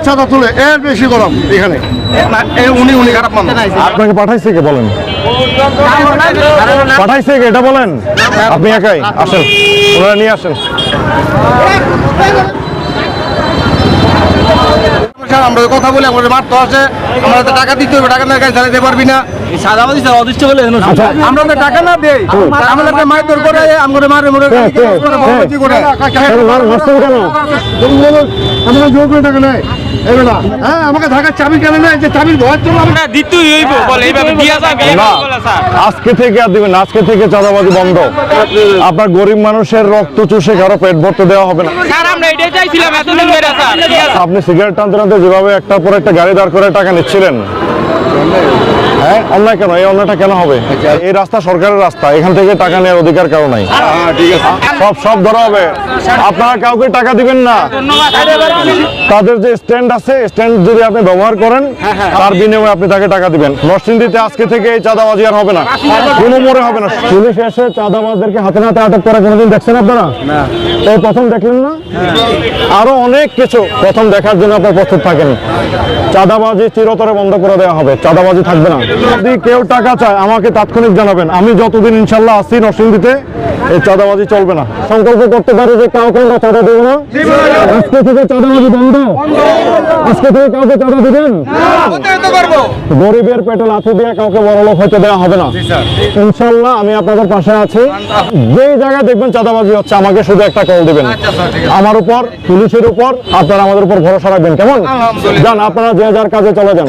চাঁদা তুলে এর বেশি গরম এখানে আপনাকে পাঠাইছে কে বলেন? পাঠাইছে কে এটা বলেন? আপনি একাই আসেন, ওনারা নিয়ে আসেন। আমরা কথা বলি আমাদের মারতে আসে, আমরা তো টাকা দিতে হবে, টাকা না গাড়ি চালাতে পারবি না। সাদাবাজি স্যার অদৃষ্ট বলে আমরা তো টাকা না দেই, আমাদেরকে মারধর করে, আমাদের মারে মরে করে আমরা জোর করে টাকা নেই। হ্যাঁ, আমাকে ঢাকার চাবি কেন নেই? যে চাবির ভয় তো দিতেই হইব বলে এইভাবে দিয়া যাবে স্যার। আজকে থেকে আর দিবেন, আজকে থেকে চাঁদাবাজি বন্ধ। আপনার গরিব মানুষের রক্ত চুষে কারো পেট ভরতে দেওয়া হবে না। স্যার আমরা এটাই চাইছিলাম এতদিন ধরে স্যার। আপনি সিগারেট টানতে টানতে যেভাবে একটার পর একটা গাড়ি দাঁড় করে টাকা নিচ্ছিলেন, হ্যাঁ অন্যায় কেন? এই অন্যায়টা কেন হবে? এই রাস্তা সরকারের রাস্তা, এখান থেকে টাকা নেওয়ার অধিকার কারো নাই। সব ধরা হবে। আপনারা কাউকে টাকা দিবেন না। তাদের যে স্ট্যান্ড আছে, স্ট্যান্ড যদি আপনি ব্যবহার করেন, তার বিনিময়ে আপনি তাকে টাকা দিবেন। নরসিংদীতে আজকে থেকে এই চাঁদাবাজি আর হবে না, কোনো মোড়ে হবে না। পুলিশ এসে চাঁদাবাজদেরকে হাতে নাতে আটক করা কোনোদিন দেখছেন আপনারা? এই প্রথম দেখলেন না? আরো অনেক কিছু প্রথম দেখার জন্য আপনার প্রস্তুত থাকেন। চাঁদাবাজি চিরতরে বন্ধ করে দেওয়া হবে, চাঁদাবাজি থাকবে না। যদি কেউ টাকা চায় আমাকে তাৎক্ষণিক জানাবেন, আমি যতদিন ইনশাল্লাহ আছি নরসিংদীতে এই চাঁদাবাজি চলবে না। সংকল্প করতে পারি যে কাউকে আমরা চাঁদা দেব না। আজকে থেকে চাঁদাবাজি বন্ধ। আজকে থেকে কাউকে চাঁদা দিবেন, গরিবের পেটে লাথি দিয়ে কাউকে বড়লোক হতে দেওয়া হবে না ইনশাল্লাহ। আমি আপনাদের পাশে আছি। যে জায়গায় দেখবেন চাঁদাবাজি হচ্ছে আমাকে শুধু একটা কল দিবেন। আমার উপর, পুলিশের উপর আপনারা আমাদের উপর ভরসা রাখবেন, কেমন? যান আপনারা যে যার কাজে চলে যান।